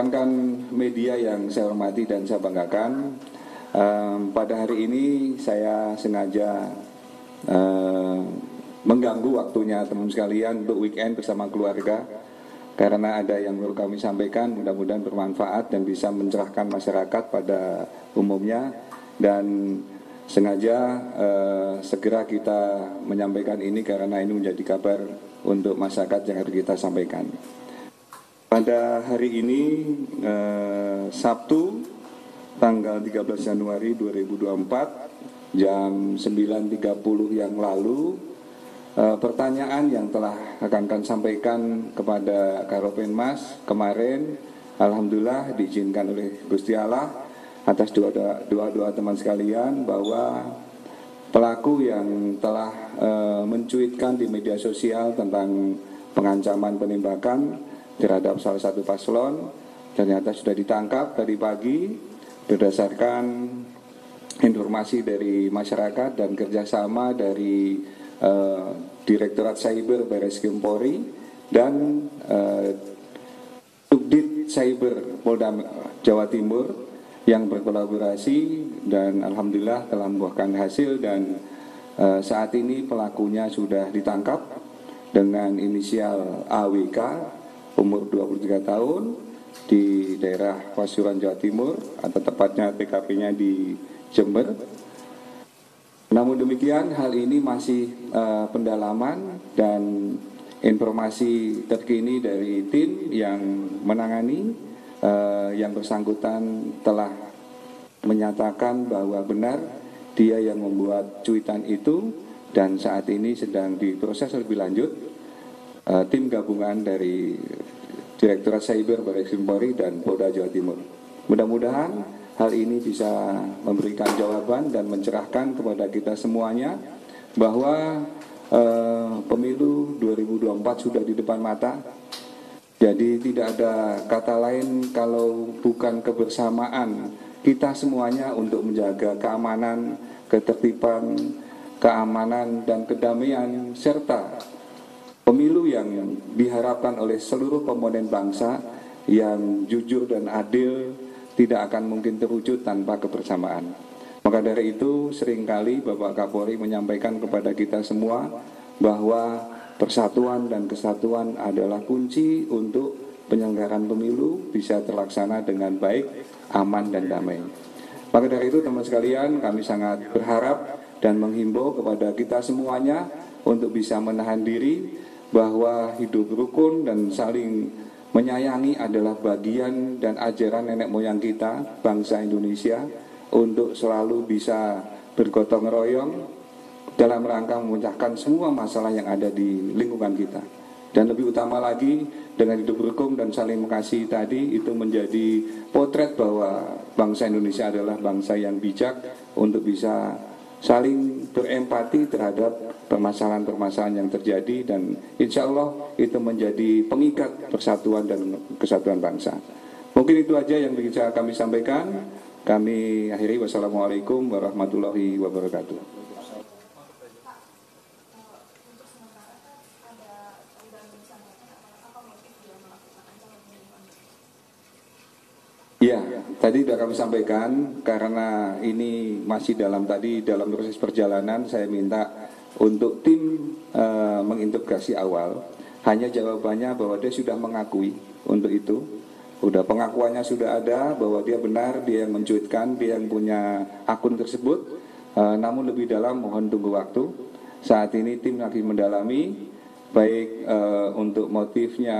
Rekan-rekan media yang saya hormati dan saya banggakan, pada hari ini saya sengaja mengganggu waktunya teman sekalian untuk weekend bersama keluarga, karena ada yang perlu kami sampaikan, mudah-mudahan bermanfaat dan bisa mencerahkan masyarakat pada umumnya. Dan sengaja segera kita menyampaikan ini karena ini menjadi kabar untuk masyarakat yang harus kita sampaikan. Pada hari ini Sabtu tanggal 13 Januari 2024 jam 9.30 yang lalu, pertanyaan yang telah akan sampaikan kepada Karopenmas kemarin, alhamdulillah diizinkan oleh Gusti Allah atas doa teman sekalian bahwa pelaku yang telah mencuitkan di media sosial tentang pengancaman penembakan terhadap salah satu paslon ternyata sudah ditangkap tadi pagi berdasarkan informasi dari masyarakat dan kerjasama dari Direktorat Cyber Barreskrim Polri dan Subdit Cyber Polda Jawa Timur yang berkolaborasi, dan alhamdulillah telah membuahkan hasil. Dan saat ini pelakunya sudah ditangkap dengan inisial AWK, umur 23 tahun, di daerah Pasuruan, Jawa Timur, atau tepatnya TKP-nya di Jember. Namun demikian, hal ini masih pendalaman dan informasi terkini dari tim yang menangani. Yang bersangkutan telah menyatakan bahwa benar dia yang membuat cuitan itu, dan saat ini sedang diproses lebih lanjut tim gabungan dari Direktorat Cyber Barreskrim Polri dan Polda Jawa Timur. Mudah-mudahan hal ini bisa memberikan jawaban dan mencerahkan kepada kita semuanya bahwa pemilu 2024 sudah di depan mata. Jadi tidak ada kata lain kalau bukan kebersamaan kita semuanya untuk menjaga keamanan, ketertiban, keamanan dan kedamaian, serta pemilu yang diharapkan oleh seluruh komponen bangsa yang jujur dan adil tidak akan mungkin terwujud tanpa kebersamaan. Maka dari itu seringkali Bapak Kapolri menyampaikan kepada kita semua bahwa persatuan dan kesatuan adalah kunci untuk penyelenggaraan pemilu bisa terlaksana dengan baik, aman dan damai. Maka dari itu teman sekalian, kami sangat berharap dan menghimbau kepada kita semuanya untuk bisa menahan diri, bahwa hidup rukun dan saling menyayangi adalah bagian dan ajaran nenek moyang kita, bangsa Indonesia, untuk selalu bisa bergotong royong dalam rangka memecahkan semua masalah yang ada di lingkungan kita. Dan lebih utama lagi, dengan hidup rukun dan saling mengasihi tadi, itu menjadi potret bahwa bangsa Indonesia adalah bangsa yang bijak untuk bisa saling berempati terhadap permasalahan-permasalahan yang terjadi, dan insya Allah itu menjadi pengikat persatuan dan kesatuan bangsa. Mungkin itu aja yang bisa kami sampaikan. Kami akhiri, wassalamualaikum warahmatullahi wabarakatuh. Ya, tadi sudah kami sampaikan, karena ini masih dalam proses perjalanan, saya minta untuk tim mengintegrasi awal. Hanya jawabannya bahwa dia sudah mengakui untuk itu. Udah pengakuannya sudah ada bahwa dia benar, dia yang mencuitkan, dia yang punya akun tersebut. Namun lebih dalam mohon tunggu waktu. Saat ini tim lagi mendalami, baik untuk motifnya,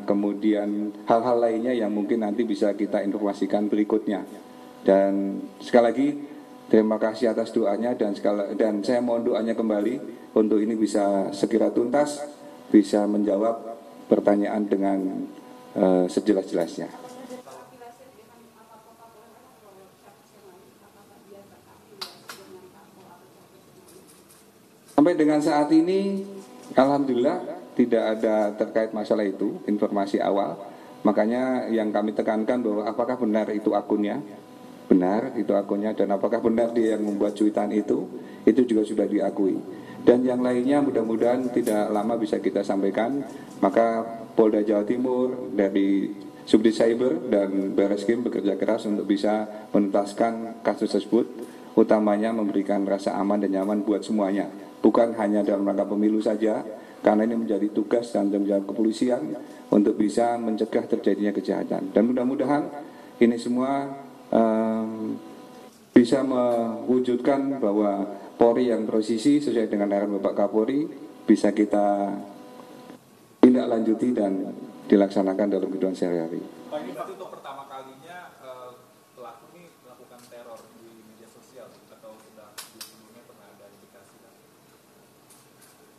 kemudian hal-hal lainnya yang mungkin nanti bisa kita informasikan berikutnya. Dan sekali lagi terima kasih atas doanya, dan saya mohon doanya kembali untuk ini bisa segera tuntas, bisa menjawab pertanyaan dengan sejelas-jelasnya. Sampai dengan saat ini alhamdulillah tidak ada terkait masalah itu, informasi awal. Makanya yang kami tekankan bahwa apakah benar itu akunnya, benar itu akunnya, dan apakah benar dia yang membuat cuitan itu juga sudah diakui. Dan yang lainnya mudah-mudahan tidak lama bisa kita sampaikan. Maka Polda Jawa Timur dari Subdit Cyber dan Barreskrim bekerja keras untuk bisa menuntaskan kasus tersebut, utamanya memberikan rasa aman dan nyaman buat semuanya, bukan hanya dalam rangka pemilu saja, karena ini menjadi tugas dan tanggung jawab kepolisian untuk bisa mencegah terjadinya kejahatan. Dan mudah-mudahan ini semua bisa mewujudkan bahwa Polri yang posisi sesuai dengan arahan Bapak Kapolri bisa kita tindak lanjuti dan dilaksanakan dalam kehidupan sehari-hari. Pak, ini berarti untuk pertama kalinya pelaku ini melakukan teror di media sosial atau sudah sebelumnya pernah ada indikasi?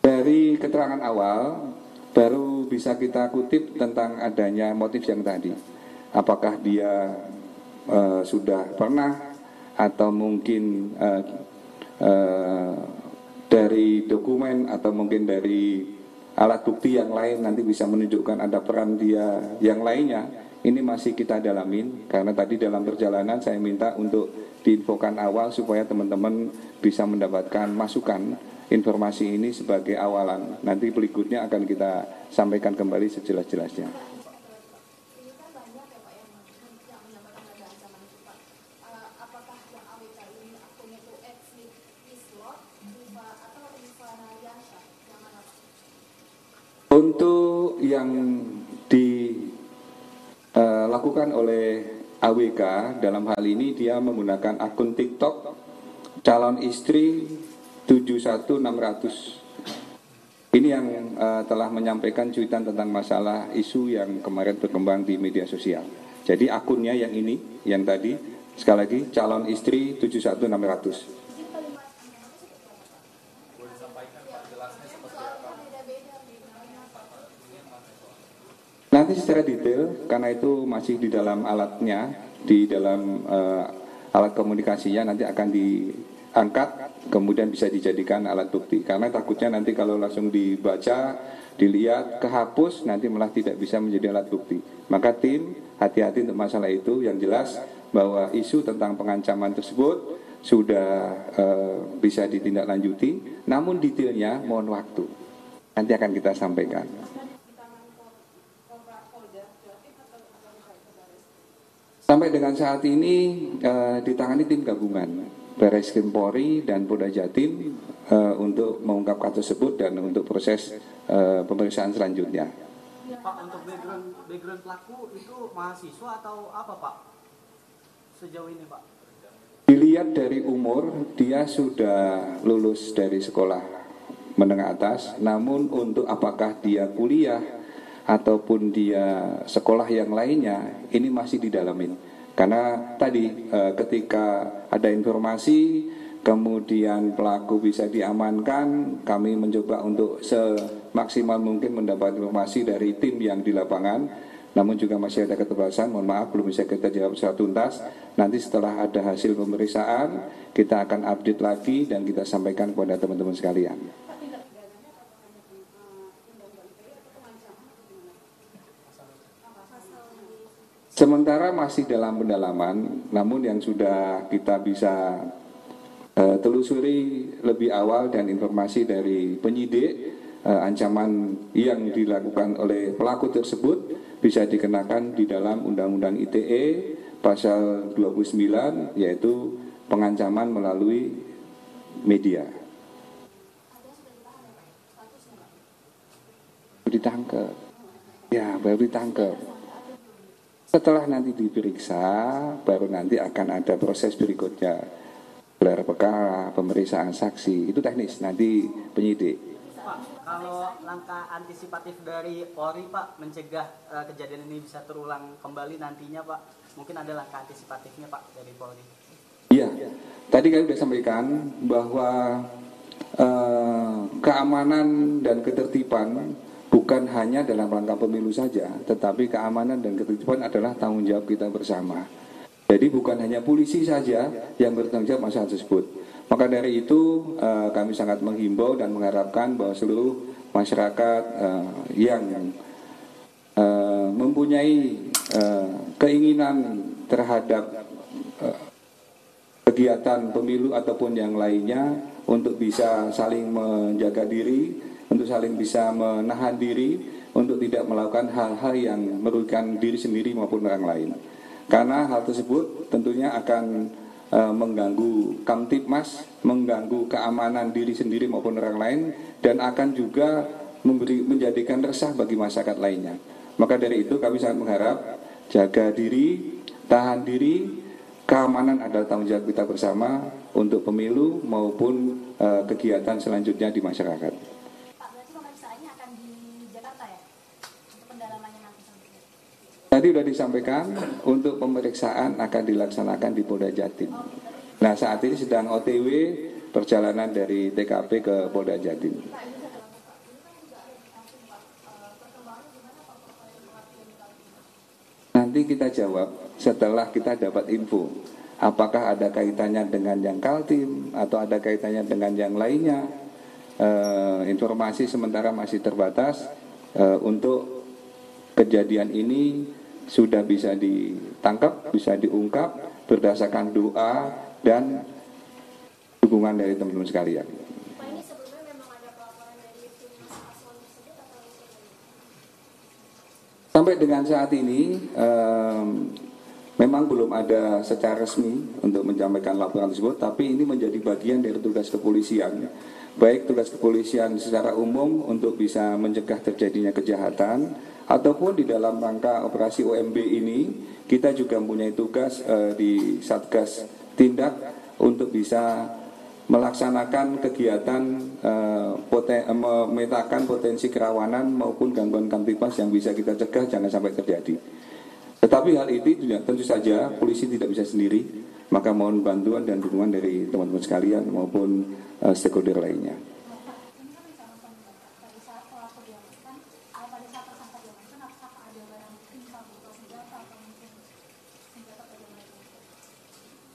Dari keterangan awal baru bisa kita kutip tentang adanya motif yang tadi. Apakah dia sudah pernah atau mungkin dari dokumen atau mungkin dari alat bukti yang lain nanti bisa menunjukkan ada peran dia yang lainnya. Ini masih kita dalamin karena tadi dalam perjalanan saya minta untuk diinfokan awal supaya teman-teman bisa mendapatkan masukan informasi ini sebagai awalan. Nanti berikutnya akan kita sampaikan kembali sejelas-jelasnya. Untuk yang dilakukan oleh AWK dalam hal ini dia menggunakan akun TikTok calon istri 71600. Ini yang telah menyampaikan cuitan tentang masalah isu yang kemarin berkembang di media sosial. Jadi akunnya yang ini, yang tadi, sekali lagi calon istri 71600. Nanti secara detail, karena itu masih di dalam alatnya, di dalam alat komunikasinya nanti akan diangkat, kemudian bisa dijadikan alat bukti. Karena takutnya nanti kalau langsung dibaca, dilihat, kehapus, nanti malah tidak bisa menjadi alat bukti. Maka tim hati-hati untuk masalah itu. Yang jelas bahwa isu tentang pengancaman tersebut sudah bisa ditindaklanjuti, namun detailnya mohon waktu. Nanti akan kita sampaikan. Sampai dengan saat ini ditangani tim gabungan Barreskrim Polri dan Polda Jatim untuk mengungkap kasus tersebut dan untuk proses pemeriksaan selanjutnya. Pak, untuk background pelaku itu mahasiswa atau apa Pak? Sejauh ini Pak? Dilihat dari umur, dia sudah lulus dari sekolah menengah atas, namun untuk apakah dia kuliah ataupun dia sekolah yang lainnya, ini masih didalamin. Karena tadi ketika ada informasi, kemudian pelaku bisa diamankan, kami mencoba untuk semaksimal mungkin mendapat informasi dari tim yang di lapangan. Namun juga masih ada keterbatasan, mohon maaf belum bisa kita jawab secara tuntas. Nanti setelah ada hasil pemeriksaan, kita akan update lagi dan kita sampaikan kepada teman-teman sekalian. Sementara masih dalam pendalaman, namun yang sudah kita bisa telusuri lebih awal dan informasi dari penyidik, ancaman yang dilakukan oleh pelaku tersebut bisa dikenakan di dalam Undang-Undang ITE pasal 29, yaitu pengancaman melalui media. Ditangkap, ya baru ditangkap. Setelah nanti diperiksa, baru nanti akan ada proses berikutnya, gelar perkara, pemeriksaan saksi, itu teknis, nanti penyidik. Pak, kalau langkah antisipatif dari Polri Pak, mencegah kejadian ini bisa terulang kembali nantinya Pak, mungkin ada langkah antisipatifnya Pak dari Polri? Iya, tadi kami sudah sampaikan bahwa keamanan dan ketertiban bukan hanya dalam rangka pemilu saja, tetapi keamanan dan ketertiban adalah tanggung jawab kita bersama. Jadi bukan hanya polisi saja yang bertanggung jawab masalah tersebut. Maka dari itu kami sangat menghimbau dan mengharapkan bahwa seluruh masyarakat yang mempunyai keinginan terhadap kegiatan pemilu ataupun yang lainnya untuk bisa saling menjaga diri, untuk saling bisa menahan diri, untuk tidak melakukan hal-hal yang merugikan diri sendiri maupun orang lain. Karena hal tersebut tentunya akan mengganggu Kamtibmas, mengganggu keamanan diri sendiri maupun orang lain, dan akan juga menjadikan resah bagi masyarakat lainnya. Maka dari itu kami sangat mengharap jaga diri, tahan diri, keamanan adalah tanggung jawab kita bersama untuk pemilu maupun kegiatan selanjutnya di masyarakat. Pak, berarti pemeriksaannya akan di Jakarta ya? Untuk pendalamannya nanti sampai. Tadi sudah disampaikan untuk pemeriksaan akan dilaksanakan di Polda Jatim. Nah, saat ini sedang OTW perjalanan dari TKP ke Polda Jatim. Nanti kita jawab setelah kita dapat info. Apakah ada kaitannya dengan yang Kaltim atau ada kaitannya dengan yang lainnya. Informasi sementara masih terbatas. Untuk kejadian ini sudah bisa ditangkap, bisa diungkap berdasarkan doa dan dukungan dari teman-teman sekalian. Pak, ini sebelumnya memang ada pelaporan dari tim paslon tersebut atau sampai dengan saat ini memang belum ada secara resmi untuk menyampaikan laporan tersebut, tapi ini menjadi bagian dari tugas kepolisian, baik tugas kepolisian secara umum untuk bisa mencegah terjadinya kejahatan, ataupun di dalam rangka operasi OMB ini kita juga mempunyai tugas di Satgas Tindak untuk bisa melaksanakan kegiatan memetakan potensi kerawanan maupun gangguan Kamtibmas yang bisa kita cegah jangan sampai terjadi. Tetapi hal ini tentu saja polisi tidak bisa sendiri, maka mohon bantuan dan dukungan dari teman-teman sekalian maupun stakeholder lainnya.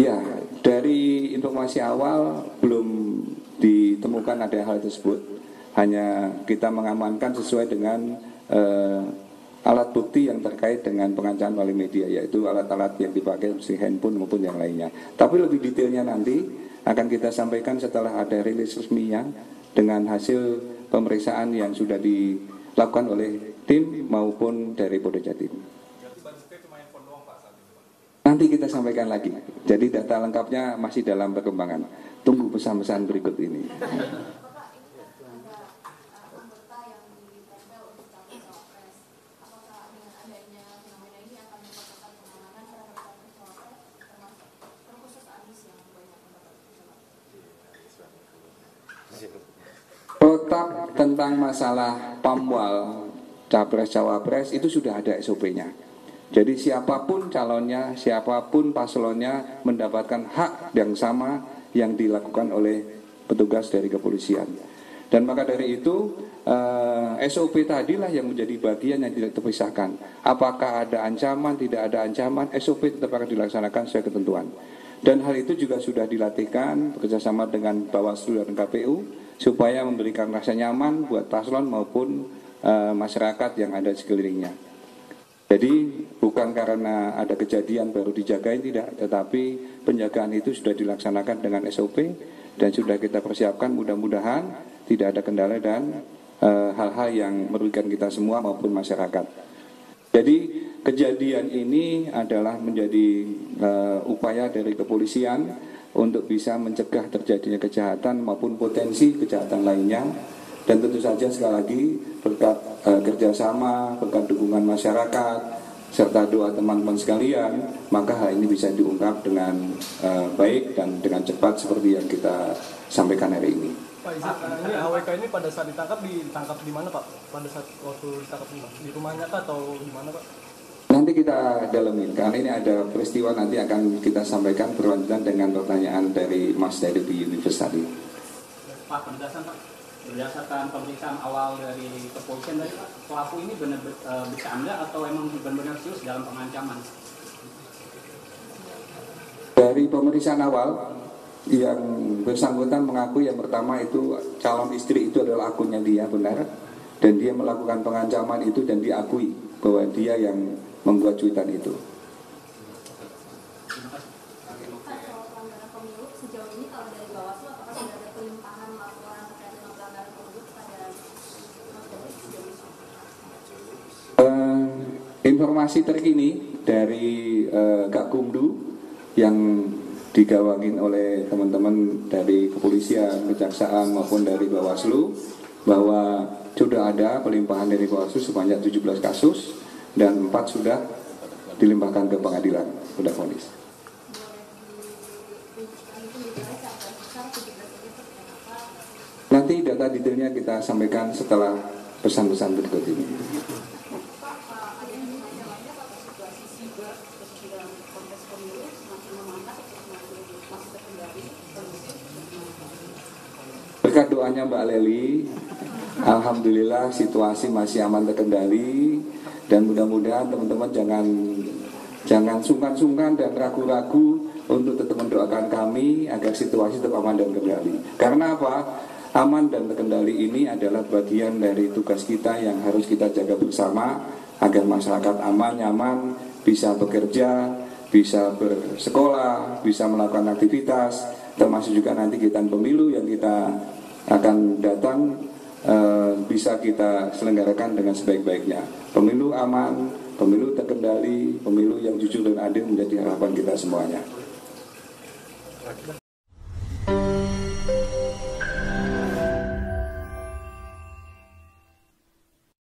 Ya, dari informasi awal belum ditemukan ada hal tersebut. Hanya kita mengamankan sesuai dengan alat bukti yang terkait dengan pengancaman oleh media, yaitu alat-alat yang dipakai seperti handphone maupun yang lainnya. Tapi lebih detailnya nanti akan kita sampaikan setelah ada rilis resminya dengan hasil pemeriksaan yang sudah dilakukan oleh tim maupun dari Polda Jatim. Nanti kita sampaikan lagi. Jadi data lengkapnya masih dalam perkembangan. Tunggu pesan-pesan berikut ini. Protap tentang masalah pamwal capres-cawapres itu sudah ada SOP-nya. Jadi siapapun calonnya, siapapun paslonnya mendapatkan hak yang sama yang dilakukan oleh petugas dari kepolisian. Dan maka dari itu SOP tadilah yang menjadi bagian yang tidak terpisahkan. Apakah ada ancaman, tidak ada ancaman, SOP tetap akan dilaksanakan sesuai ketentuan. Dan hal itu juga sudah dilatihkan bekerjasama dengan Bawaslu dan KPU supaya memberikan rasa nyaman buat paslon maupun masyarakat yang ada di sekelilingnya. Jadi bukan karena ada kejadian baru dijagain, tidak, tetapi penjagaan itu sudah dilaksanakan dengan SOP dan sudah kita persiapkan, mudah-mudahan tidak ada kendala dan hal-hal yang merugikan kita semua maupun masyarakat. Jadi kejadian ini adalah menjadi upaya dari kepolisian untuk bisa mencegah terjadinya kejahatan maupun potensi kejahatan lainnya. Dan tentu saja sekali lagi berkat kerjasama, berkat dukungan masyarakat, serta doa teman-teman sekalian, maka hal ini bisa diungkap dengan baik dan dengan cepat seperti yang kita sampaikan hari ini. Pak, ini AWK ini pada saat ditangkap di mana Pak? Pada saat waktu ditangkap di rumahnya atau di mana Pak? Nanti kita dalamin, karena ini ada peristiwa nanti akan kita sampaikan berlanjutan dengan pertanyaan dari Mas dari di Universitas tadi. Pak, penjelasan Pak. Berdasarkan pemeriksaan awal dari kepolisian tadi Pak, pelaku ini benar bercanda atau emang benar-benar serius dalam pengancaman? Dari pemeriksaan awal yang bersangkutan mengakui yang pertama itu calon istri itu adalah akunnya dia, benar, dan dia melakukan pengancaman itu dan diakui bahwa dia yang membuat cuitan itu. Informasi terkini dari Gakumdu yang digawangin oleh teman-teman dari kepolisian, kejaksaan maupun dari Bawaslu bahwa sudah ada pelimpahan dari Bawaslu sebanyak 17 kasus dan 4 sudah dilimpahkan ke pengadilan, sudah vonis. Nanti data detailnya kita sampaikan setelah pesan-pesan berikut ini. Berkat doanya Mbak Leli, alhamdulillah situasi masih aman terkendali dan mudah-mudahan teman-teman jangan sungkan-sungkan dan ragu-ragu untuk tetap mendoakan kami agar situasi tetap aman dan terkendali. Karena apa? Aman dan terkendali ini adalah bagian dari tugas kita yang harus kita jaga bersama agar masyarakat aman, nyaman, bisa bekerja, bisa bersekolah, bisa melakukan aktivitas, termasuk juga nanti kita pemilu yang kita akan datang bisa kita selenggarakan dengan sebaik-baiknya. Pemilu aman, pemilu terkendali, pemilu yang jujur dan adil menjadi harapan kita semuanya.